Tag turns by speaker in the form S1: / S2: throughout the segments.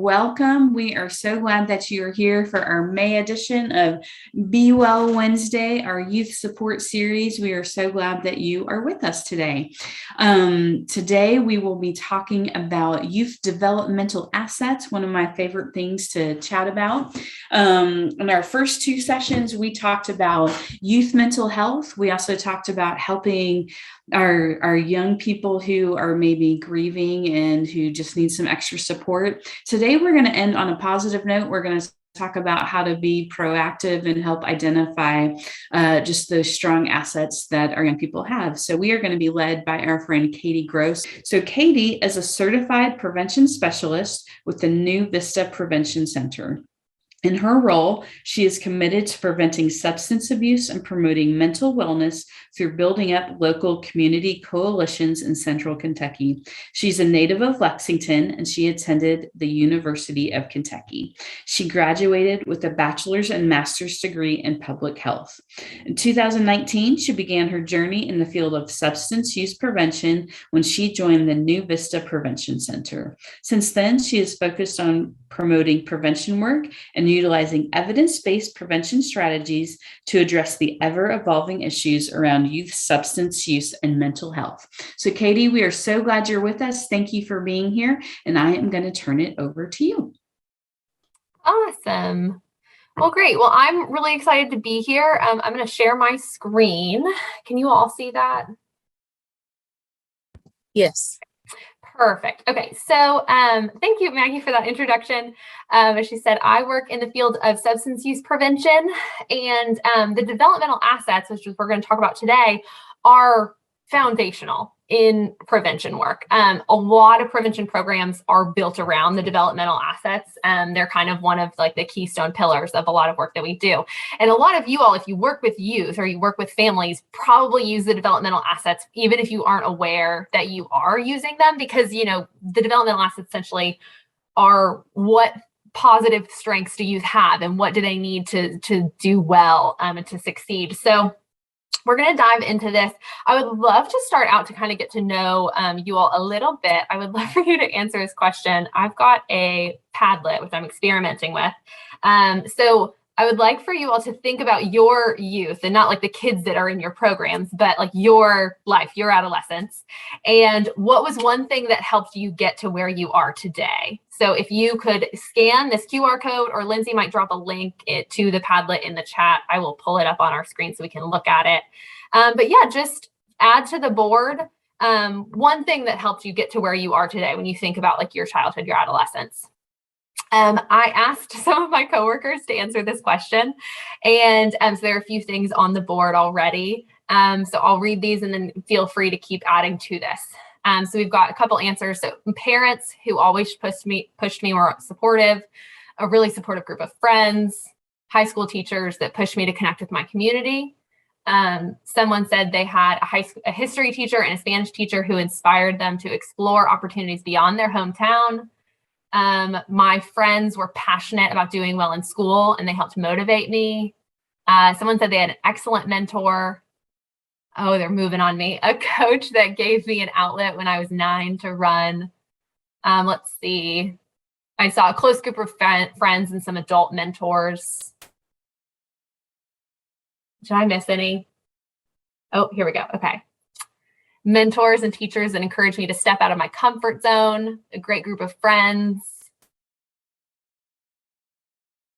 S1: welcome. We are so glad that you are here for our May edition of Be Well Wednesday, our youth support series. We are so glad that you are with us today. Today, we will be talking about youth developmental assets, one of my favorite things to chat about. In our first two sessions, we talked about youth mental health. We also talked about helping our young people who are maybe grieving and who just need some extra support. Today, we're going to end on a positive note. We're going to talk about how to be proactive and help identify just those strong assets that our young people have. So we are going to be led by our friend Katie Gross. So Katie is a certified prevention specialist with the new Vista Prevention Center. In her role, she is committed to preventing substance abuse and promoting mental wellness through building up local community coalitions in central Kentucky. She's a native of Lexington, and she attended the University of Kentucky. She graduated with a bachelor's and master's degree in public health. In 2019, she began her journey in the field of substance use prevention when she joined the new Vista Prevention Center. Since then, she has focused on promoting prevention work and utilizing evidence-based prevention strategies to address the ever-evolving issues around youth substance use and mental health. So Katie, we are so glad you're with us. Thank you for being here, and I am going to turn it over to you.
S2: Awesome. Well, great. Well, I'm really excited to be here. I'm going to share my screen. Can you all see that?
S3: Yes.
S2: Perfect. Okay, so thank you, Maggie, for that introduction. As she said, I work in the field of substance use prevention, and the developmental assets, which is what we're going to talk about today, are foundational in prevention work. A lot of prevention programs are built around the developmental assets. They're kind of one of like the keystone pillars of a lot of work that we do. And a lot of you all, if you work with youth or you work with families, probably use the developmental assets, even if you aren't aware that you are using them, because, you know, the developmental assets essentially are what positive strengths do youth have and what do they need to do well and to succeed. So we're going to dive into this. I would love to start out to kind of get to know you all a little bit. I would love for you to answer this question. I've got a Padlet, which I'm experimenting with. So I would like for you all to think about your youth and not like the kids that are in your programs, but like your life, your adolescence. And what was one thing that helped you get to where you are today? So if you could scan this QR code, or Lindsay might drop a link to the Padlet in the chat, I will pull it up on our screen so we can look at it. But yeah, just add to the board one thing that helped you get to where you are today when you think about like your childhood, your adolescence. I asked some of my coworkers to answer this question, and so there are a few things on the board already. So I'll read these and then feel free to keep adding to this. So we've got a couple answers. So parents who always pushed me, were supportive, a really supportive group of friends, high school teachers that pushed me to connect with my community. Someone said they had a history teacher and a Spanish teacher who inspired them to explore opportunities beyond their hometown. My friends were passionate about doing well in school and they helped motivate me. Someone said they had an excellent mentor. Oh, they're moving on me. A coach that gave me an outlet when I was 9 to run. Let's see. I saw a close group of friends and some adult mentors. Did I miss any? Oh, here we go. Okay. Mentors and teachers that encouraged me to step out of my comfort zone. A great group of friends.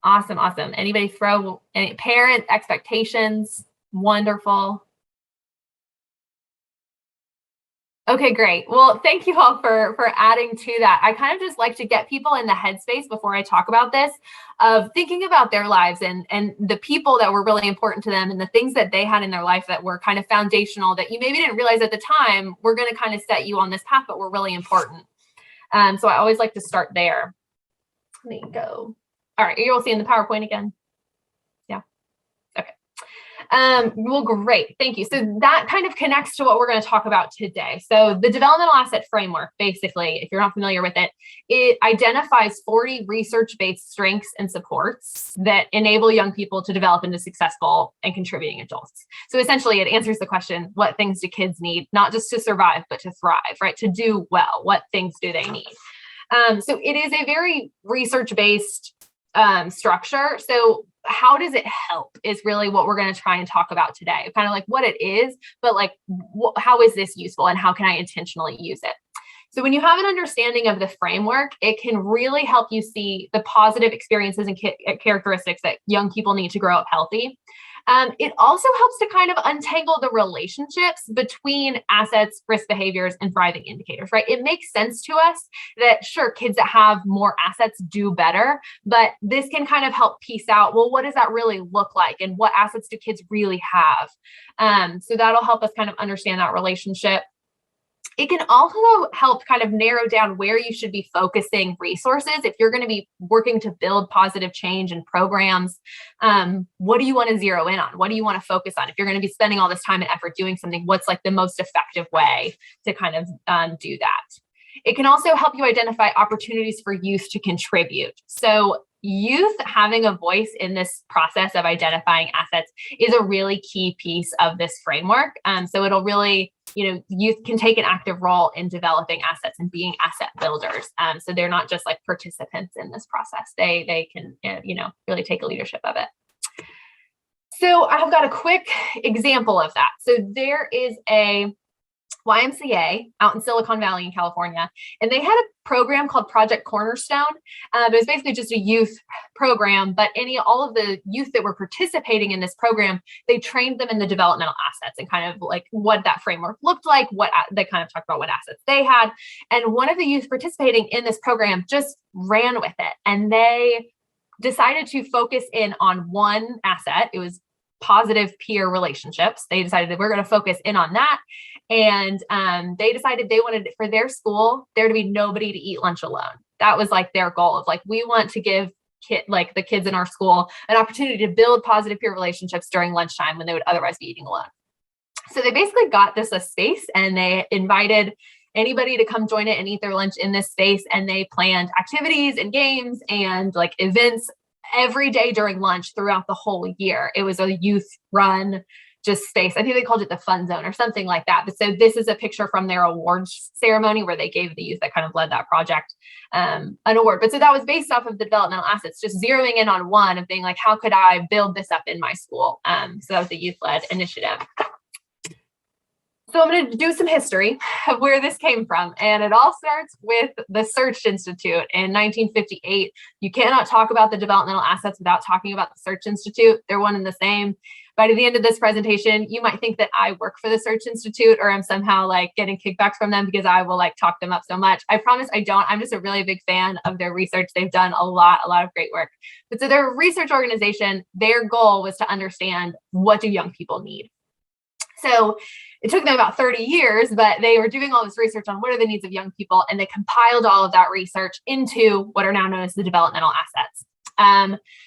S2: Awesome, awesome. Anybody throw any parent expectations? Wonderful. Okay, great. Well, thank you all for adding to that. I kind of just like to get people in the headspace before I talk about this, of thinking about their lives and the people that were really important to them and the things that they had in their life that were kind of foundational that you maybe didn't realize at the time were going to kind of set you on this path, but were really important. So I always like to start there. Let me go. All right, are you all seeing the PowerPoint again? Yeah. Okay. Well, great. Thank you. So that kind of connects to what we're going to talk about today. So the developmental asset framework, basically, if you're not familiar with it, it identifies 40 research-based strengths and supports that enable young people to develop into successful and contributing adults. So essentially, it answers the question, what things do kids need, not just to survive, but to thrive, right? To do well, what things do they need? So it is a very research-based structure. So how does it help is really what we're going to try and talk about today. Kind of like what it is, but like how is this useful and how can I intentionally use it? So when you have an understanding of the framework, it can really help you see the positive experiences and characteristics that young people need to grow up healthy. It also helps to kind of untangle the relationships between assets, risk behaviors, and thriving indicators, right? It makes sense to us that, sure, kids that have more assets do better, but this can kind of help piece out, well, what does that really look like? And what assets do kids really have? So that'll help us kind of understand that relationship. It can also help kind of narrow down where you should be focusing resources. If you're going to be working to build positive change in programs, what do you want to zero in on? What do you want to focus on? If you're going to be spending all this time and effort doing something, what's like the most effective way to kind of do that? It can also help you identify opportunities for youth to contribute. So youth having a voice in this process of identifying assets is a really key piece of this framework. So it'll really, youth can take an active role in developing assets and being asset builders. So they're not just like participants in this process. They can, really take a leadership of it. So I've got a quick example of that. So there is a YMCA out in Silicon Valley in California, and they had a program called Project Cornerstone. It was basically just a youth program, but all of the youth that were participating in this program, they trained them in the developmental assets and kind of like what that framework looked like, what they kind of talked about what assets they had. And one of the youth participating in this program just ran with it, and they decided to focus in on one asset. It was positive peer relationships. They decided that we're going to focus in on that. And they decided they wanted for their school, there to be nobody to eat lunch alone. That was like their goal of like, we want to give the kids in our school an opportunity to build positive peer relationships during lunchtime when they would otherwise be eating alone. So they basically got this a space, and they invited anybody to come join it and eat their lunch in this space. And they planned activities and games and like events every day during lunch throughout the whole year. It was a youth run just space. I think they called it the fun zone or something like that. But so this is a picture from their awards ceremony where they gave the youth that kind of led that project an award. But so that was based off of the developmental assets, just zeroing in on one of being like, how could I build this up in my school? So that was a youth-led initiative. So I'm going to do some history of where this came from. And it all starts with the Search Institute in 1958. You cannot talk about the developmental assets without talking about the Search Institute. They're one and the same. By the end of this presentation, you might think that I work for the Search Institute or I'm somehow like getting kickbacks from them because I will like talk them up so much. I promise I don't. I'm just a really big fan of their research. They've done a lot of great work. But so they're a research organization. Their goal was to understand, what do young people need? So it took them about 30 years, but they were doing all this research on what are the needs of young people, and they compiled all of that research into what are now known as the developmental assets.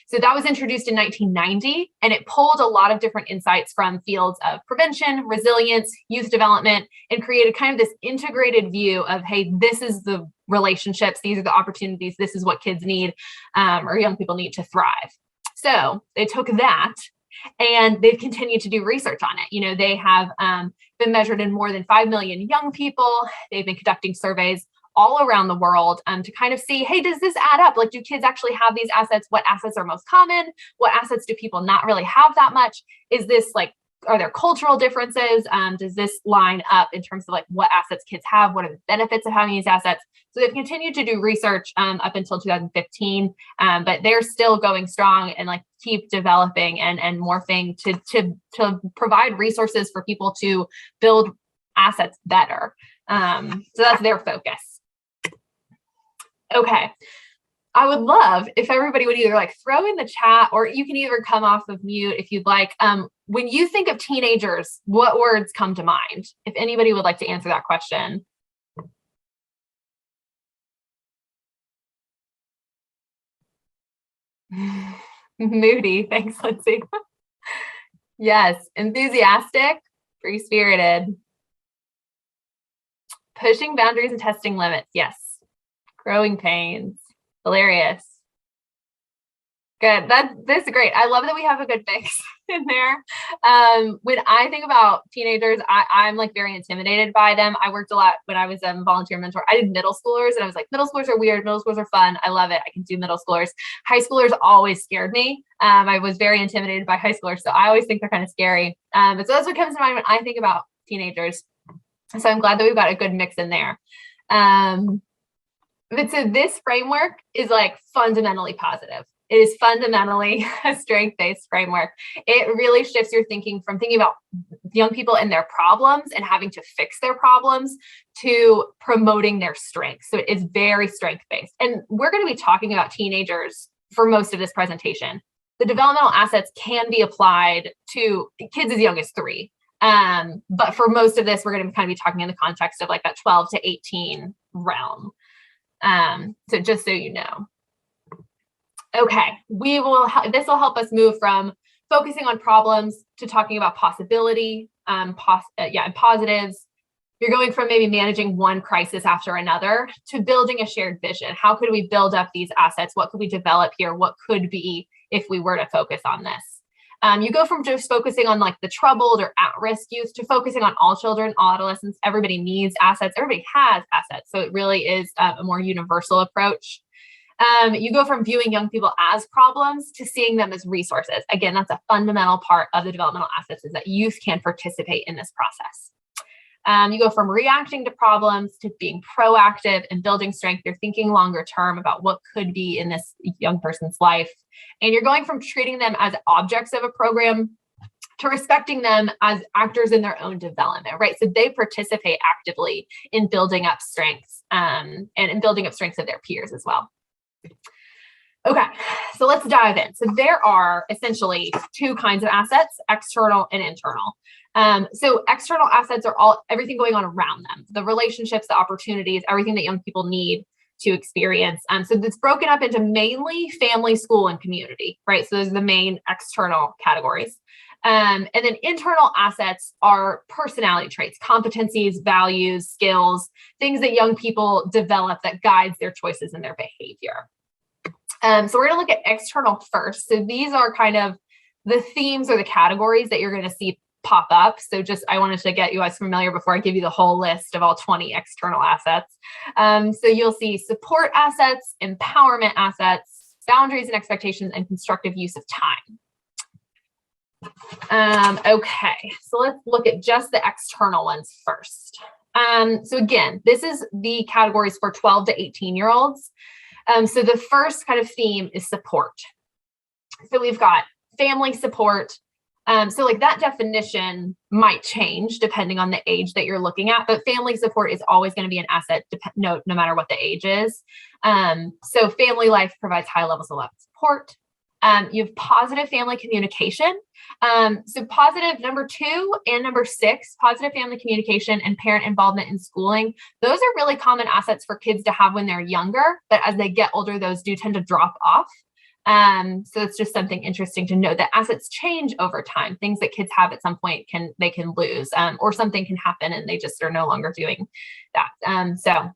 S2: So that was introduced in 1990, and it pulled a lot of different insights from fields of prevention, resilience, youth development, and created kind of this integrated view of, hey, this is the relationships, these are the opportunities, this is what kids need or young people need to thrive. So they took that, and they've continued to do research on it. They have been measured in more than 5 million young people. They've been conducting surveys all around the world to kind of see, hey, does this add up? Like, do kids actually have these assets? What assets are most common? What assets do people not really have that much? Is this like, are there cultural differences? Does this line up in terms of like what assets kids have? What are the benefits of having these assets? So they've continued to do research up until 2015, but they're still going strong and like keep developing and morphing to provide resources for people to build assets better. So that's their focus. Okay. I would love if everybody would either like throw in the chat, or you can either come off of mute if you'd like. When you think of teenagers, what words come to mind? If anybody would like to answer that question. Moody. Thanks, Lindsay. Yes. Enthusiastic, free-spirited. Pushing boundaries and testing limits. Yes. Growing pains. Hilarious. Good. That's great. I love that we have a good mix in there. When I think about teenagers, I'm like very intimidated by them. I worked a lot when I was a volunteer mentor. I did middle schoolers, and I was like, middle schoolers are weird. Middle schoolers are fun. I love it. I can do middle schoolers. High schoolers always scared me. I was very intimidated by high schoolers, so I always think they're kind of scary. But so that's what comes to mind when I think about teenagers. So I'm glad that we've got a good mix in there. But so this framework is like fundamentally positive. It is fundamentally a strength-based framework. It really shifts your thinking from thinking about young people and their problems and having to fix their problems to promoting their strengths. So it is very strength-based. And we're going to be talking about teenagers for most of this presentation. The developmental assets can be applied to kids as young as 3. But for most of this, we're going to kind of be talking in the context of like that 12 to 18 realm. So just so you know. Okay, this will help us move from focusing on problems to talking about possibility, and positives. You're going from maybe managing one crisis after another to building a shared vision. How could we build up these assets? What could we develop here? What could be if we were to focus on this? You go from just focusing on like the troubled or at-risk youth to focusing on all children, all adolescents. Everybody needs assets. Everybody has assets. So it really is a more universal approach. You go from viewing young people as problems to seeing them as resources. Again, that's a fundamental part of the developmental assets, is that youth can participate in this process. You go from reacting to problems to being proactive and building strength. You're thinking longer term about what could be in this young person's life. And you're going from treating them as objects of a program to respecting them as actors in their own development, right? So they participate actively in building up strengths and in building up strengths of their peers as well. Okay, so let's dive in. So there are essentially 2 kinds of assets, external and internal. So external assets are everything going on around them, the relationships, the opportunities, everything that young people need to experience. So it's broken up into mainly family, school, and community, right? So those are the main external categories. And then internal assets are personality traits, competencies, values, skills, things that young people develop that guides their choices and their behavior. So we're going to look at external first. So these are kind of the themes or the categories that you're going to see pop up. So I wanted to get you guys familiar before I give you the whole list of all 20 external assets. So you'll see support assets, empowerment assets, boundaries and expectations, and constructive use of time. Okay, so let's look at just the external ones first. So again, this is the categories for 12 to 18-year-olds. So the first kind of theme is support. So we've got family support. So like that definition might change depending on the age that you're looking at, but family support is always going to be an asset no matter what the age is. So family life provides high levels of support. You have positive family communication. So positive number 2 and number 6, positive family communication and parent involvement in schooling. Those are really common assets for kids to have when they're younger, but as they get older, those do tend to drop off. So it's just something interesting to know that assets change over time. Things that kids have at some point can lose, or something can happen and they just are no longer doing that. So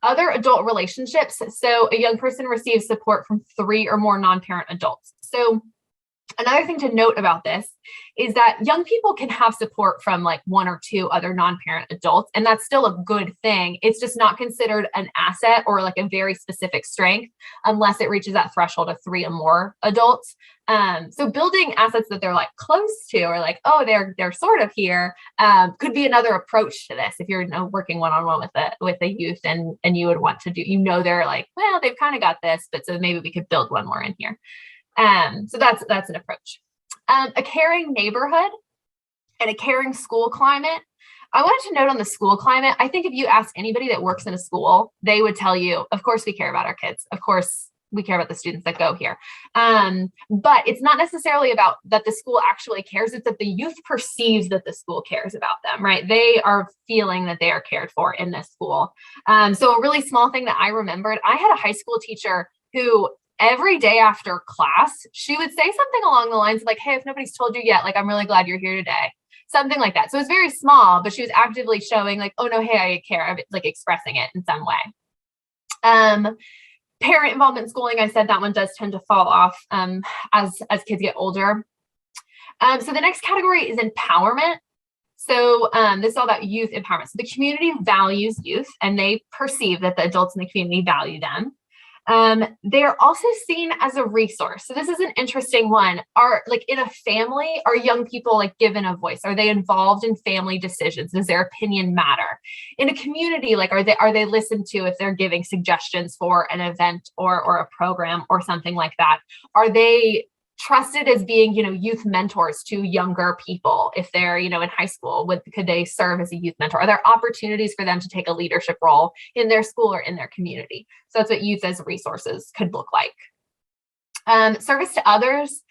S2: other adult relationships. So a young person receives support from 3 or more non-parent adults. So another thing to note about this is that young people can have support from like 1 or 2 other non-parent adults, and that's still a good thing. It's just not considered an asset or like a very specific strength unless it reaches that threshold of 3 or more adults. So building assets that they're like close to, or like, oh, they're sort of here, could be another approach to this. If you're working one-on-one with a youth and you would want to do, they're like, well, they've kind of got this, but so maybe we could build one more in here. So that's an approach. A caring neighborhood and a caring school climate. I wanted to note on the school climate, I think if you ask anybody that works in a school, they would tell you, of course, we care about our kids. Of course, we care about the students that go here. But it's not necessarily about that the school actually cares. It's that the youth perceives that the school cares about them, right? They are feeling that they are cared for in this school. So a really small thing that I remembered, I had a high school teacher who every day after class, she would say something along the lines of like, hey, if nobody's told you yet, like, I'm really glad you're here today. Something like that. So it's very small, but she was actively showing like, oh no, hey, I care, like expressing it in some way. Parent involvement in schooling, I said that one does tend to fall off as kids get older. So the next category is empowerment. So this is all about youth empowerment. So the community values youth and they perceive that the adults in the community value them. They're also seen as a resource. So this is an interesting one. Are like in a family, are young people like given a voice? Are they involved in family decisions? Does their opinion matter? In a community, like are they listened to if they're giving suggestions for an event or a program or something like that? Are they trusted as being, youth mentors to younger people? If they're, in high school, could they serve as a youth mentor? Are there opportunities for them to take a leadership role in their school or in their community? So that's what youth as resources could look like. Service to others.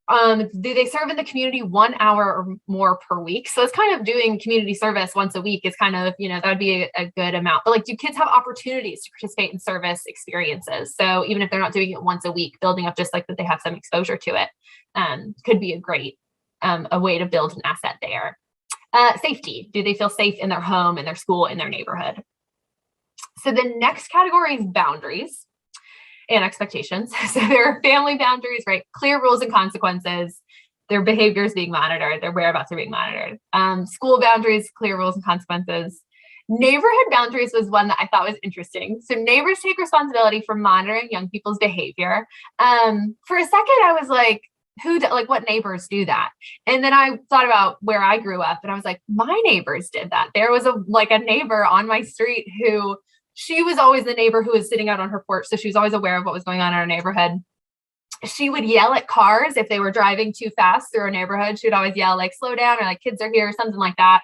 S2: Do they serve in the community 1 hour or more per week? So it's kind of doing community service once a week is kind of, that would be a good amount. But like, do kids have opportunities to participate in service experiences? So even if they're not doing it once a week, building up just like that they have some exposure to it could be a great a way to build an asset there. Safety. Do they feel safe in their home, in their school, in their neighborhood? So the next category is boundaries and expectations. So there are family boundaries, right? Clear rules and consequences. Their behavior is being monitored. Their whereabouts are being monitored. School boundaries, clear rules and consequences. Neighborhood boundaries was one that I thought was interesting. So neighbors take responsibility for monitoring young people's behavior. For a second, I was like, what neighbors do that? And then I thought about where I grew up and I was like, my neighbors did that. There was a neighbor on my street who she was always the neighbor who was sitting out on her porch. So she was always aware of what was going on in our neighborhood. She would yell at cars if they were driving too fast through our neighborhood. She would always yell like, slow down, or like kids are here, or something like that.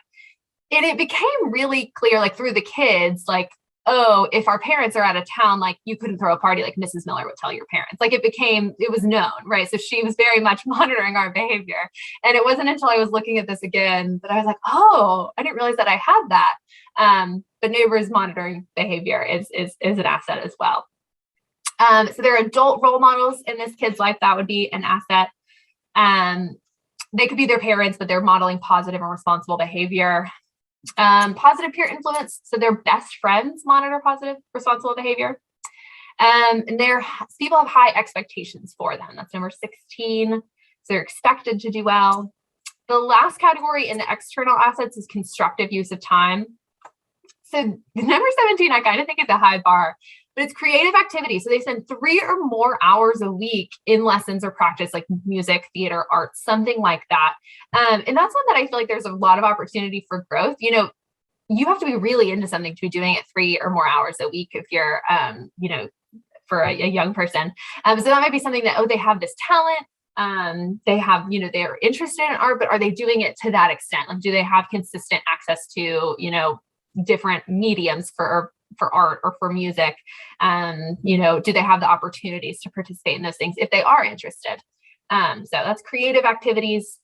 S2: And it became really clear, like through the kids, like, oh, if our parents are out of town, like you couldn't throw a party like Mrs. Miller would tell your parents. Like it was known, right? So she was very much monitoring our behavior. And it wasn't until I was looking at this again that I was like, oh, I didn't realize that I had that. But neighbors monitoring behavior is an asset as well. So there are adult role models in this kid's life. That would be an asset. They could be their parents, but they're modeling positive and responsible behavior. Positive peer influence. So their best friends monitor positive, responsible behavior. And people have high expectations for them. That's number 16. So they're expected to do well. The last category in the external assets is constructive use of time. So number 17, I kind of think is a high bar, but it's creative activity. So they spend 3 or more hours a week in lessons or practice, like music, theater, art, something like that. And that's one that I feel like there's a lot of opportunity for growth. You have to be really into something to be doing it 3 or more hours a week if you're, for a young person. So that might be something that, they have this talent. They have, they're interested in art, but are they doing it to that extent? Like, do they have consistent access to, different mediums for art or for music? Do they have the opportunities to participate in those things if they are interested? So that's creative activities.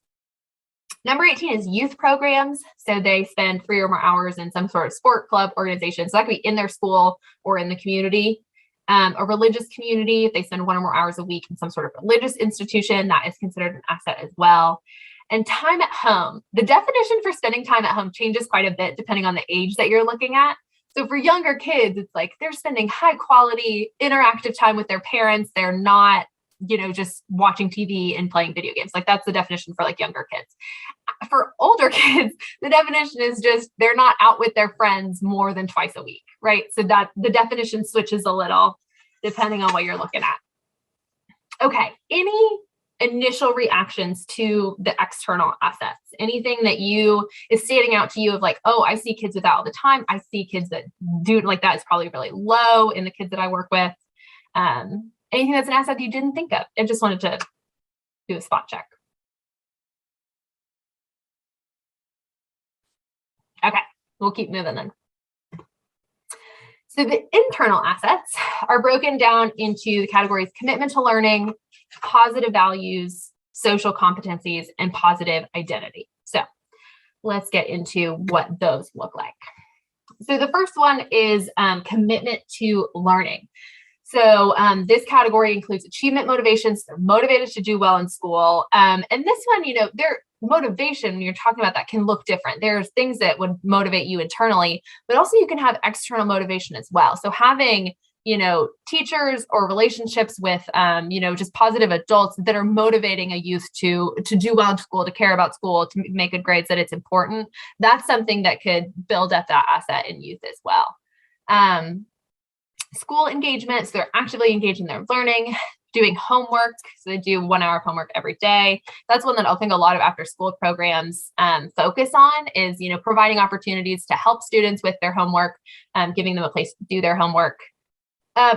S2: Number 18 is youth programs. So they spend 3 or more hours in some sort of sport club organization. So that could be in their school or in the community. A religious community, if they spend 1 or more hours a week in some sort of religious institution, that is considered an asset as well. And time at home. The definition for spending time at home changes quite a bit depending on the age that you're looking at. So for younger kids, it's like they're spending high quality interactive time with their parents. They're not, just watching TV and playing video games. Like that's the definition for like younger kids. For older kids, the definition is just they're not out with their friends more than twice a week, right? So that the definition switches a little depending on what you're looking at. Okay, any initial reactions to the external assets? Anything that is standing out to you of like, oh, I see kids with that all the time. I see kids that do like that is probably really low in the kids that I work with. Anything that's an asset that you didn't think of? I just wanted to do a spot check. Okay, we'll keep moving then. So the internal assets are broken down into the categories commitment to learning, positive values, social competencies, and positive identity. So let's get into what those look like. So the first one is commitment to learning. So this category includes achievement motivations. They're motivated to do well in school. And this one, their motivation, when you're talking about that, can look different. There's things that would motivate you internally, but also you can have external motivation as well. So having teachers or relationships with, just positive adults that are motivating a youth to do well in school, to care about school, to make good grades, that it's important. That's something that could build up that asset in youth as well. School engagement, so they're actively engaged in their learning, doing homework. So they do 1 hour of homework every day. That's one that I think a lot of after school programs focus on, is, providing opportunities to help students with their homework, giving them a place to do their homework.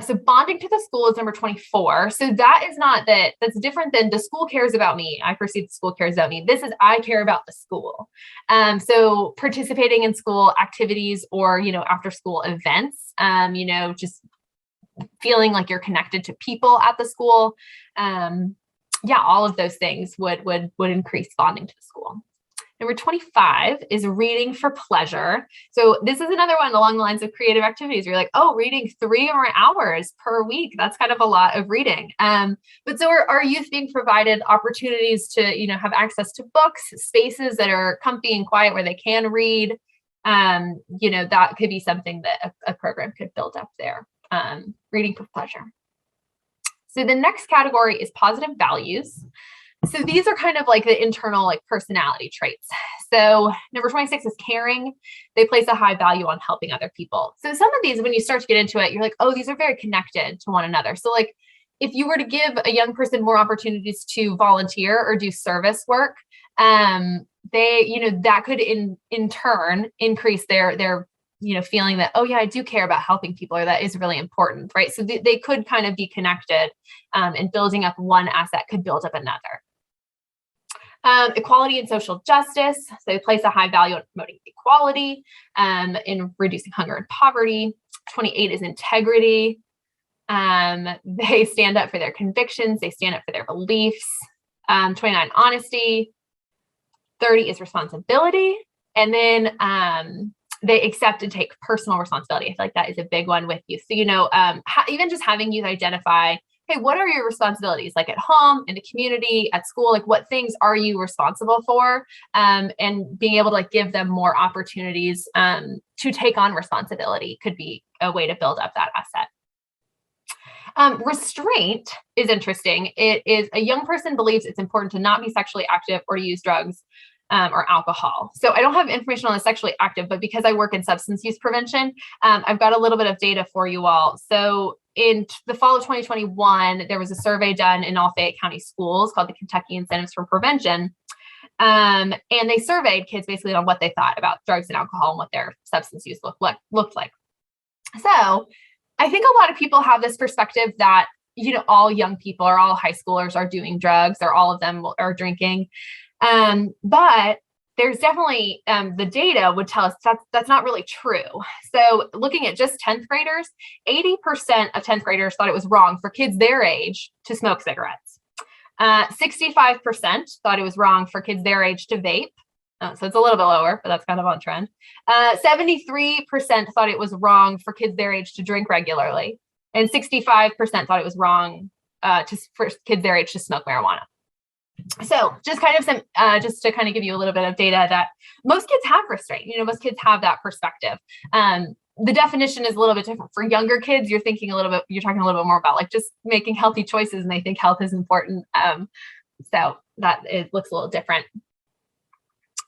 S2: So bonding to the school is number 24. So that's different than the school cares about me. I perceive the school cares about me. This is, I care about the school. So participating in school activities or, after school events, just feeling like you're connected to people at the school. All of those things would increase bonding to the school. Number 25 is reading for pleasure. So this is another one along the lines of creative activities. You're like, oh, reading 3 or more hours per week. That's kind of a lot of reading. But so are youth being provided opportunities to, have access to books, spaces that are comfy and quiet where they can read? That could be something that a program could build up there. Reading for pleasure. So the next category is positive values. So these are kind of like the internal, like, personality traits. So number 26 is caring. They place a high value on helping other people. So some of these, when you start to get into it, you're like, oh, these are very connected to one another. So like, if you were to give a young person more opportunities to volunteer or do service work, that could in turn increase their feeling that, oh yeah, I do care about helping people, or that is really important, right? So they could kind of be connected, and building up one asset could build up another. Equality and social justice. So they place a high value on promoting equality, in reducing hunger and poverty. 28 is integrity. They stand up for their convictions. They stand up for their beliefs. 29, honesty. 30 is responsibility. And then, they accept and take personal responsibility. I feel like that is a big one with youth. So, even just having youth identify, hey, what are your responsibilities? Like at home, in the community, at school, like what things are you responsible for? And being able to give them more opportunities to take on responsibility could be a way to build up that asset. Restraint is interesting. It is a young person believes it's important to not be sexually active or to use drugs or alcohol. So I don't have information on the sexually active, but because I work in substance use prevention, I've got a little bit of data for you all. So in the fall of 2021, there was a survey done in all Fayette County schools called the Kentucky Incentives for Prevention. And they surveyed kids basically on what they thought about drugs and alcohol and what their substance use looked like. So I think a lot of people have this perspective that, all young people or all high schoolers are doing drugs, or all of them are drinking. But there's definitely, the data would tell us that's not really true. So looking at just 10th graders, 80% of 10th graders thought it was wrong for kids their age to smoke cigarettes. 65% thought it was wrong for kids their age to vape. So it's a little bit lower, but that's kind of on trend. 73% thought it was wrong for kids their age to drink regularly. And 65% thought it was wrong for kids their age to smoke marijuana. So just kind of some, just to kind of give you a little bit of data that most kids have restraint, most kids have that perspective. The definition is a little bit different for younger kids. You're talking a little bit more about like just making healthy choices, and they think health is important. So that it looks a little different.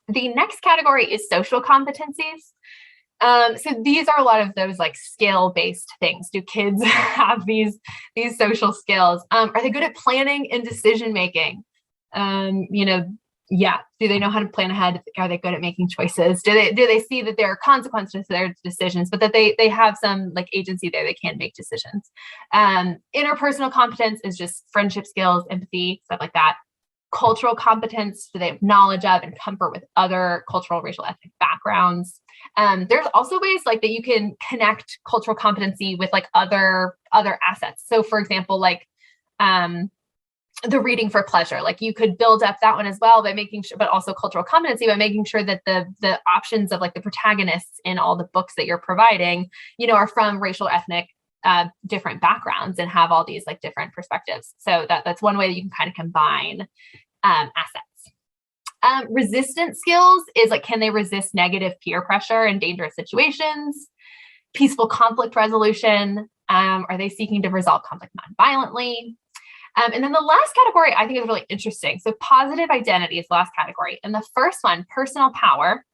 S2: The next category is social competencies. So these are a lot of those like skill-based things. Do kids have these social skills? Are they good at planning and decision-making? Do they know how to plan ahead? Are they good at making choices? Do they see that there are consequences to their decisions, but that they have some like agency there, they can make decisions? Interpersonal competence is just friendship skills, empathy, stuff like that. Cultural competence, do they have knowledge of and comfort with other cultural, racial, ethnic backgrounds? There's also ways like that you can connect cultural competency with like other assets. So for example, like the reading for pleasure, like you could build up that one as well by making sure, but also cultural competency by making sure that the options of like the protagonists in all the books that you're providing, are from racial, ethnic, different backgrounds and have all these like different perspectives. So that's one way that you can kind of combine assets. Resistance skills is like, can they resist negative peer pressure in dangerous situations? Peaceful conflict resolution. Are they seeking to resolve conflict non-violently? And then the last category I think is really interesting. So positive identity is the last category. And the first one, personal power.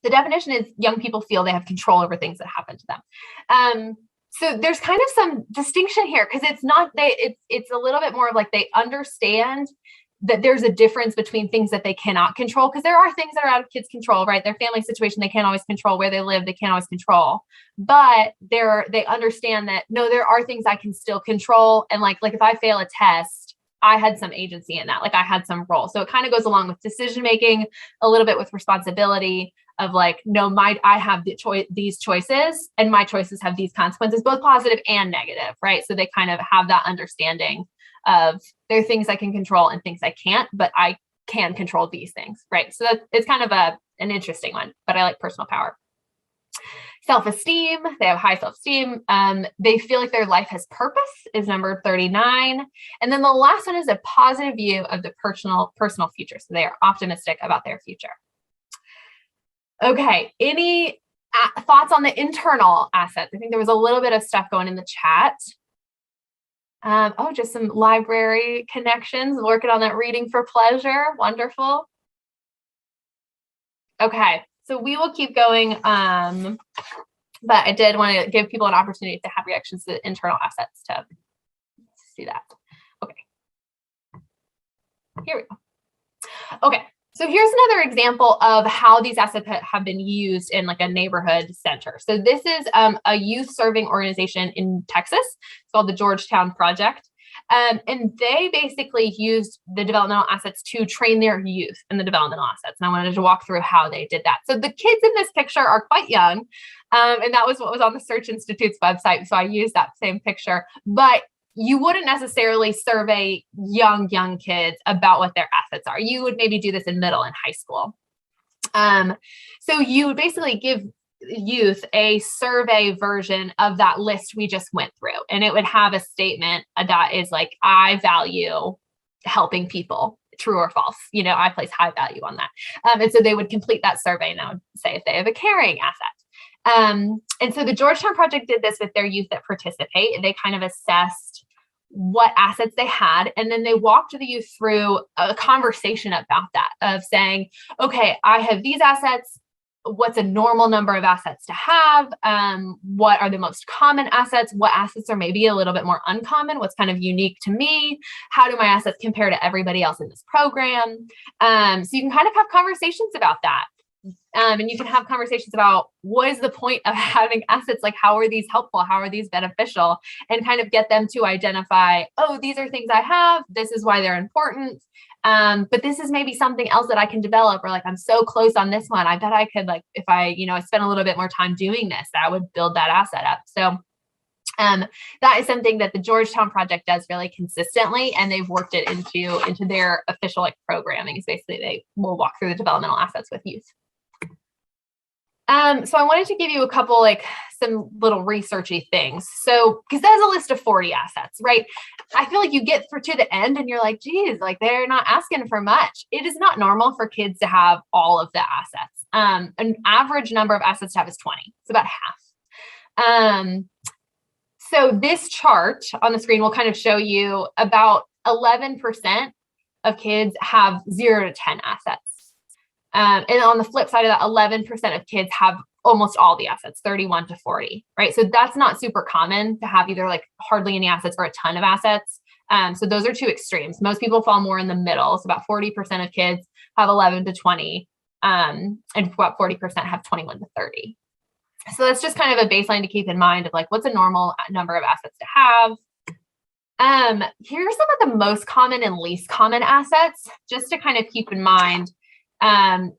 S2: The definition is young people feel they have control over things that happen to them. So there's kind of some distinction here because it's a little bit more of like they understand that there's a difference between things that they cannot control, because there are things that are out of kids' control, right? Their family situation, they can't always control. Where they live, they can't always control. But they understand that, no, there are things I can still control. And like if I fail a test, I had some agency in that, like I had some role. So it kind of goes along with decision-making, a little bit with responsibility of like, no, I have these choices and my choices have these consequences, both positive and negative, right? So they kind of have that understanding of there are things I can control and things I can't, but I can control these things, right? So it's kind of an interesting one, but I like personal power. Self-esteem, they have high self-esteem. They feel like their life has purpose is number 39. And then the last one is a positive view of the personal future. So they are optimistic about their future. Okay, any thoughts on the internal assets? I think there was a little bit of stuff going in the chat. Just some library connections, working on that reading for pleasure. Wonderful. Okay, so we will keep going. But I did want to give people an opportunity to have reactions to the internal assets to see that. Okay. Here we go. Okay. So here's another example of how these assets have been used in like a neighborhood center. So this is a youth serving organization in Texas. It's called the Georgetown Project. And they basically used the developmental assets to train their youth in the developmental assets. And I wanted to walk through how they did that. So the kids in this picture are quite young. And that was what was on the Search Institute's website. So I used that same picture. But you wouldn't necessarily survey young kids about what their assets are. You would maybe do this in middle and high school. So you would basically give youth a survey version of that list we just went through. And it would have a statement that is like, I value helping people, true or false. I place high value on that. And so they would complete that survey and I would say if they have a carrying asset. And so the Georgetown Project did this with their youth that participate. They kind of assessed what assets they had. And then they walked the youth through a conversation about that, of saying, okay, I have these assets. What's a normal number of assets to have? What are the most common assets? What assets are maybe a little bit more uncommon? What's kind of unique to me? How do my assets compare to everybody else in this program? So you can kind of have conversations about that. And you can have conversations about what is the point of having assets? Like, how are these helpful? How are these beneficial? And kind of get them to identify, oh, these are things I have. This is why they're important. But this is maybe something else that I can develop, or like, I'm so close on this one. I bet I could, like, if I spend a little bit more time doing this, that would build that asset up. So that is something that the Georgetown Project does really consistently, and they've worked it into their official like programming. Is basically they will walk through the developmental assets with youth. So I wanted to give you a couple, like some little researchy things. So, because that's a list of 40 assets, right? I feel like you get to the end and you're like, geez, like they're not asking for much. It is not normal for kids to have all of the assets. An average number of assets to have is 20. It's about half. So this chart on the screen will kind of show you about 11% of kids have 0 to 10 assets. And on the flip side of that, 11% of kids have almost all the assets, 31 to 40, right? So that's not super common to have either like hardly any assets or a ton of assets. So those are two extremes. Most people fall more in the middle. So about 40% of kids have 11 to 20, and about 40% have 21 to 30. So that's just kind of a baseline to keep in mind of like, what's a normal number of assets to have? Here's some of the most common and least common assets, just to kind of keep in mind.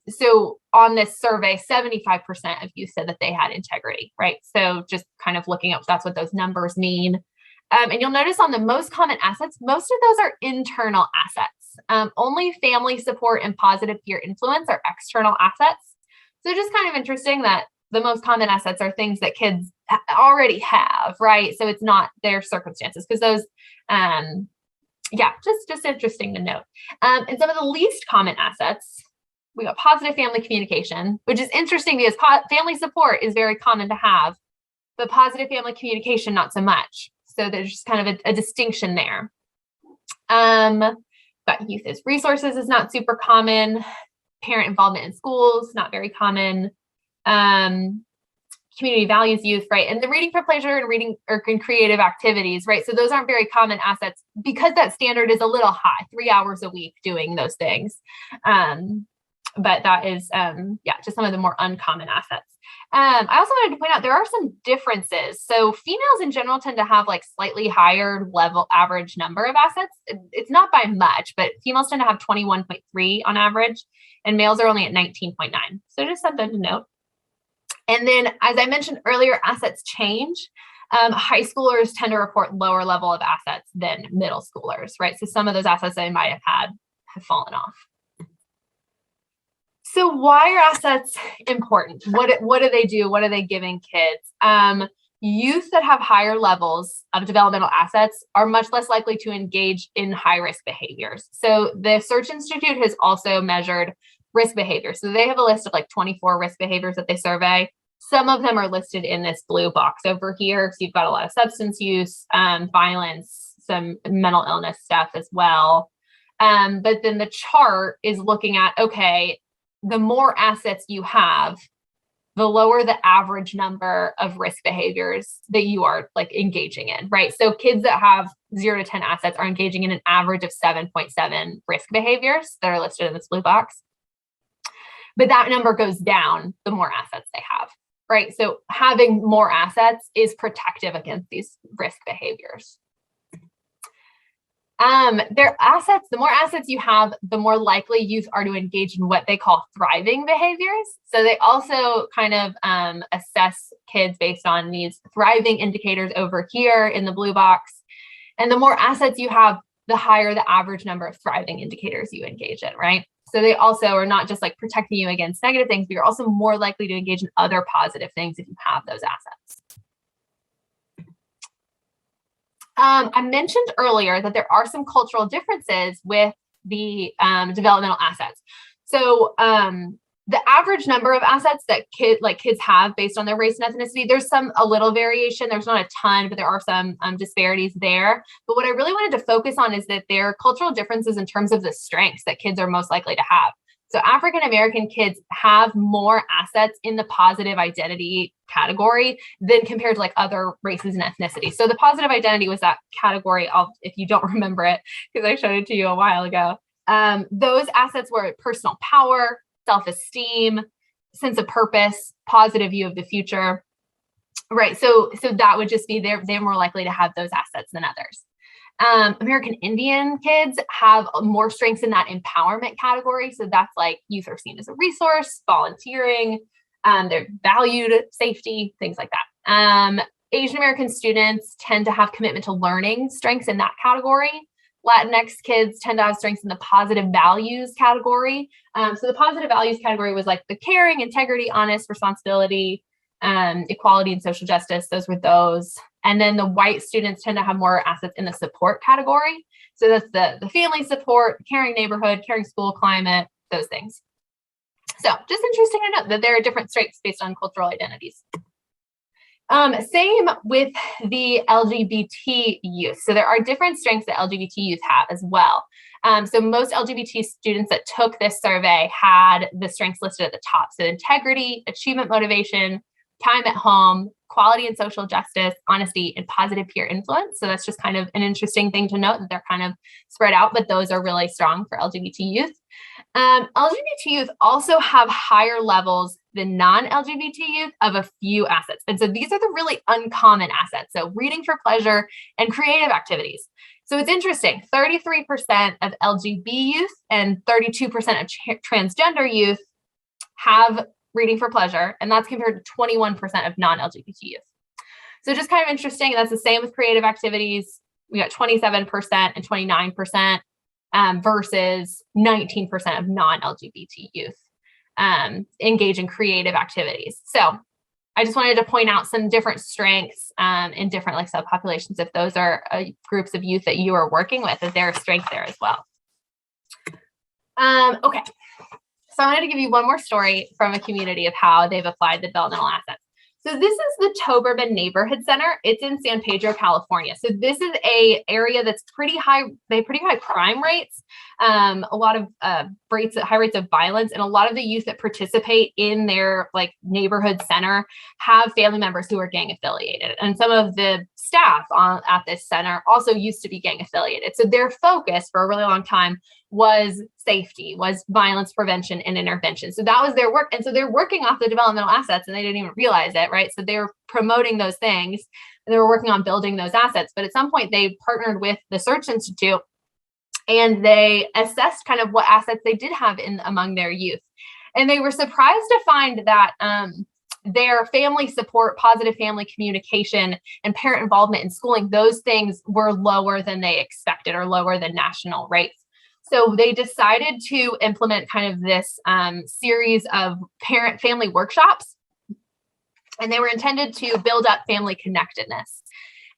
S2: So on this survey, 75% of you said that they had integrity, right? So just kind of looking up, that's what those numbers mean. And you'll notice on the most common assets, most of those are internal assets. Only family support and positive peer influence are external assets. So just kind of interesting that the most common assets are things that kids already have, right? So it's not their circumstances, because those, just interesting to note. And some of the least common assets, we got positive family communication, which is interesting because family support is very common to have. but positive family communication, not so much. So there's just kind of a distinction there. But youth as resources is not super common. Parent involvement in schools, not very common. Community values youth, right? And the reading for pleasure and reading or creative activities, right? So those aren't very common assets because that standard is a little high, 3 hours a week doing those things. But that is, just some of the more uncommon assets. I also wanted to point out there are some differences. So females in general tend to have like slightly higher level average number of assets. It's not by much, but females tend to have 21.3 on average, and males are only at 19.9. So just something to note. And then, as I mentioned earlier, assets change. High schoolers tend to report lower level of assets than middle schoolers, right? So some of those assets they might have had have fallen off. So why are assets important? What do they do? What are they giving kids? Youth that have higher levels of developmental assets are much less likely to engage in high-risk behaviors. So the Search Institute has also measured risk behaviors. So they have a list of like 24 risk behaviors that they survey. Some of them are listed in this blue box over here. So you've got a lot of substance use, violence, some mental illness stuff as well. But then the chart is looking at, okay, the more assets you have, the lower the average number of risk behaviors that you are like engaging in, right? So kids that have 0 to 10 assets are engaging in an average of 7.7 risk behaviors that are listed in this blue box. But that number goes down the more assets they have, right? So having more assets is protective against these risk behaviors. The more assets you have, the more likely youth are to engage in what they call thriving behaviors. So they also kind of assess kids based on these thriving indicators over here in the blue box. And the more assets you have, the higher the average number of thriving indicators you engage in, right? So they also are not just like protecting you against negative things, but you're also more likely to engage in other positive things if you have those assets. I mentioned earlier that there are some cultural differences with the developmental assets. So the average number of assets that kids have based on their race and ethnicity, there's a little variation. There's not a ton, but there are some disparities there. But what I really wanted to focus on is that there are cultural differences in terms of the strengths that kids are most likely to have. So African American kids have more assets in the positive identity category than compared to like other races and ethnicities. So the positive identity was that category of, if you don't remember it, because I showed it to you a while ago, those assets were personal power, self-esteem, sense of purpose, positive view of the future, right? So that would just be they're more likely to have those assets than others. American Indian kids have more strengths in that empowerment category. So that's like youth are seen as a resource, volunteering, they're valued, safety, things like that. Asian American students tend to have commitment to learning strengths in that category. Latinx kids tend to have strengths in the positive values category. So the positive values category was like the caring, integrity, honest, responsibility, equality, and social justice. Those were those. And then the white students tend to have more assets in the support category. So that's the family support, caring neighborhood, caring school climate, those things. So just interesting to note that there are different strengths based on cultural identities. Same with the LGBT youth. So there are different strengths that LGBT youth have as well. So most LGBT students that took this survey had the strengths listed at the top. So integrity, achievement motivation, time at home, quality and social justice, honesty, and positive peer influence. So that's just kind of an interesting thing to note that they're kind of spread out, but those are really strong for LGBT youth. LGBT youth also have higher levels than non-LGBT youth of a few assets. And so these are the really uncommon assets. So reading for pleasure and creative activities. So it's interesting, 33% of LGBT youth and 32% of transgender youth have reading for pleasure, and that's compared to 21% of non-LGBT youth. So just kind of interesting. That's the same with creative activities. We got 27% and 29% versus 19% of non-LGBT youth engage in creative activities. So I just wanted to point out some different strengths in different like subpopulations. If those are groups of youth that you are working with, that there are strengths there as well. Okay. So I wanted to give you one more story from a community of how they've applied the developmental assets. So this is the Toberman Neighborhood Center. It's in San Pedro, California. So this is a area that's pretty high. They have pretty high crime rates, a lot of high rates of violence, and a lot of the youth that participate in their like neighborhood center have family members who are gang affiliated, and some of the staff at this center also used to be gang affiliated. So their focus for a really long time was safety, was violence prevention and intervention. So that was their work. And so they're working off the developmental assets and they didn't even realize it, right? So they're promoting those things and they were working on building those assets. But at some point they partnered with the Search Institute and they assessed kind of what assets they did have among their youth. And they were surprised to find that their family support, positive family communication, and parent involvement in schooling, those things were lower than they expected or lower than national rates. So they decided to implement kind of this series of parent-family workshops, and they were intended to build up family connectedness.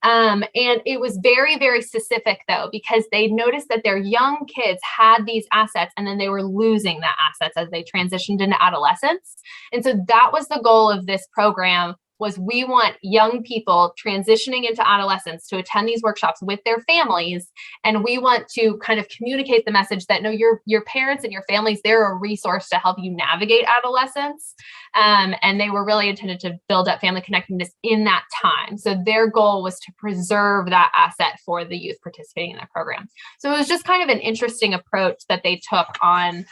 S2: And it was very, very specific, though, because they noticed that their young kids had these assets and then they were losing that assets as they transitioned into adolescence. And so that was the goal of this program, was we want young people transitioning into adolescence to attend these workshops with their families. And we want to kind of communicate the message that, no, your parents and your families, they're a resource to help you navigate adolescence. And they were really intended to build up family connectedness in that time. So their goal was to preserve that asset for the youth participating in that program. So it was just kind of an interesting approach that they took on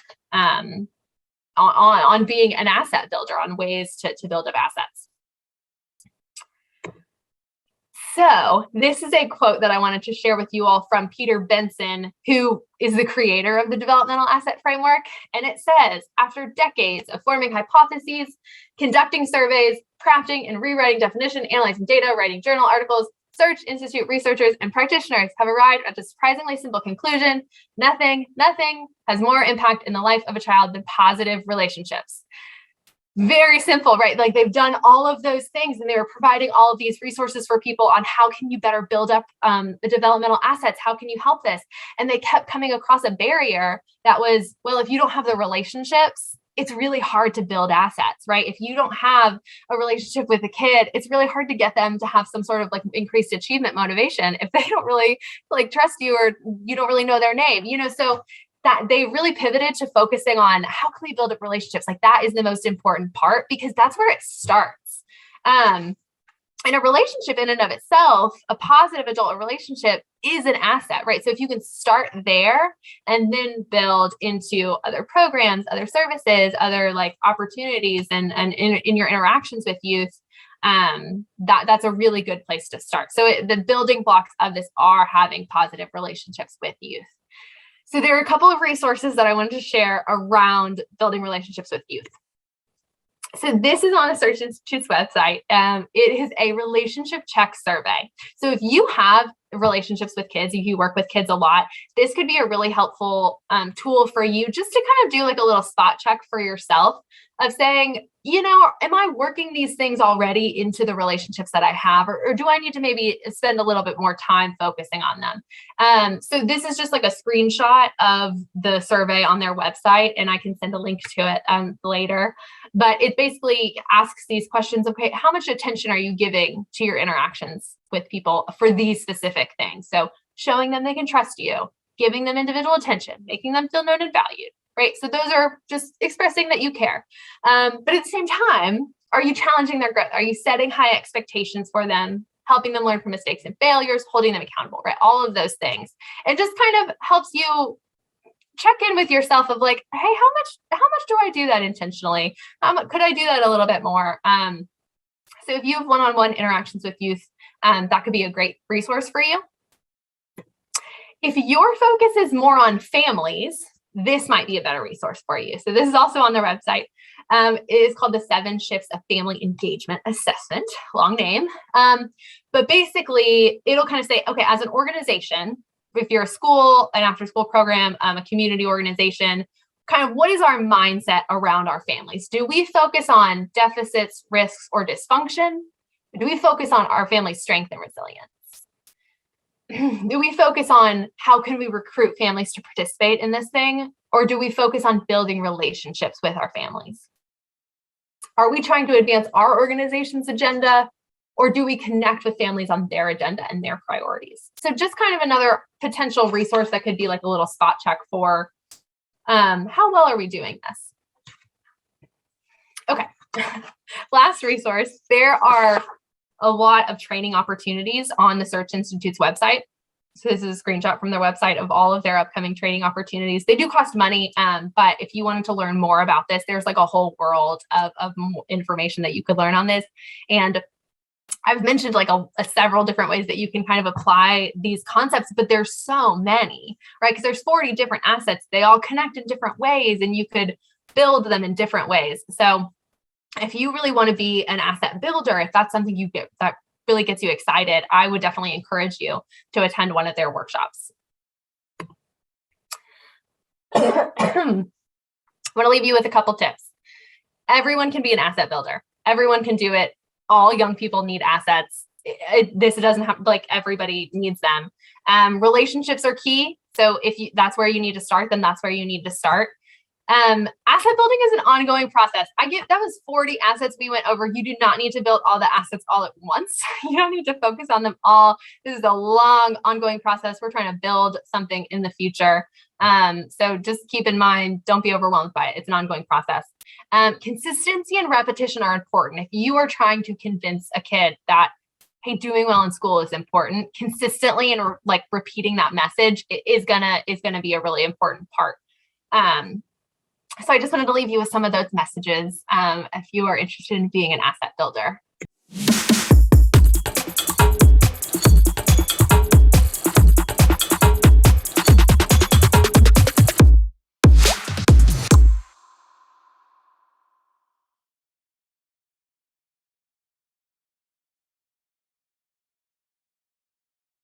S2: being an asset builder, on ways to build up assets. So this is a quote that I wanted to share with you all from Peter Benson, who is the creator of the Developmental Asset Framework. And it says, after decades of forming hypotheses, conducting surveys, crafting and rewriting definition, analyzing data, writing journal articles, Search Institute researchers and practitioners have arrived at a surprisingly simple conclusion: nothing has more impact in the life of a child than positive relationships. Very simple, right? Like, they've done all of those things and they were providing all of these resources for people on how can you better build up the developmental assets? How can you help this? And they kept coming across a barrier that was, well, if you don't have the relationships, it's really hard to build assets, right? If you don't have a relationship with a kid, it's really hard to get them to have some sort of like increased achievement motivation if they don't really like trust you or you don't really know their name, so that they really pivoted to focusing on how can we build up relationships? Like, that is the most important part, because that's where it starts. And a relationship in and of itself, a positive adult relationship, is an asset, right? So if you can start there and then build into other programs, other services, other like opportunities and in your interactions with youth, that's a really good place to start. So the building blocks of this are having positive relationships with youth. So there are a couple of resources that I wanted to share around building relationships with youth. So this is on the Search Institute's website. It is a relationship check survey. So if you have relationships with kids, if you work with kids a lot, this could be a really helpful tool for you, just to kind of do like a little spot check for yourself of saying, am I working these things already into the relationships that I have, or do I need to maybe spend a little bit more time focusing on them? So this is just like a screenshot of the survey on their website, and I can send a link to it later. But it basically asks these questions. Okay, how much attention are you giving to your interactions with people for these specific things? So showing them they can trust you, giving them individual attention, making them feel known and valued. Right. So those are just expressing that you care. But at the same time, are you challenging their growth? Are you setting high expectations for them, helping them learn from mistakes and failures, holding them accountable, right? All of those things. It just kind of helps you check in with yourself of like, hey, how much do I do that intentionally? Could I do that a little bit more? So if you have one-on-one interactions with youth, that could be a great resource for you. If your focus is more on families, this might be a better resource for you. So this is also on their website. It is called the 7 Shifts of Family Engagement Assessment, long name. But basically, it'll kind of say, okay, as an organization, if you're a school, an after-school program, a community organization, kind of what is our mindset around our families? Do we focus on deficits, risks, or dysfunction? Or do we focus on our family's strength and resilience? Do we focus on how can we recruit families to participate in this thing? Or do we focus on building relationships with our families? Are we trying to advance our organization's agenda, or do we connect with families on their agenda and their priorities? So just kind of another potential resource that could be like a little spot check for how well are we doing this? Okay, last resource, there are a lot of training opportunities on the Search Institute's website. So this is a screenshot from their website of all of their upcoming training opportunities. They do cost money, but if you wanted to learn more about this, there's like a whole world of information that you could learn on this. And I've mentioned like several different ways that you can kind of apply these concepts, but there's so many, right? Because there's 40 different assets. They all connect in different ways, and you could build them in different ways. So if you really want to be an asset builder, if that's something you get that really gets you excited, I would definitely encourage you to attend one of their workshops. I'm going to leave you with a couple tips. Everyone can be an asset builder. Everyone can do it. All young people need assets. This doesn't have, like, everybody needs them. Relationships are key. So if that's where you need to start, then that's where you need to start. Asset building is an ongoing process. That was 40 assets we went over. You do not need to build all the assets all at once. You don't need to focus on them all. This is a long, ongoing process. We're trying to build something in the future. So just keep in mind, don't be overwhelmed by it. It's an ongoing process. Consistency and repetition are important. If you are trying to convince a kid that, hey, doing well in school is important, consistently and like repeating that message is gonna be a really important part. So I just wanted to leave you with some of those messages if you are interested in being an asset builder.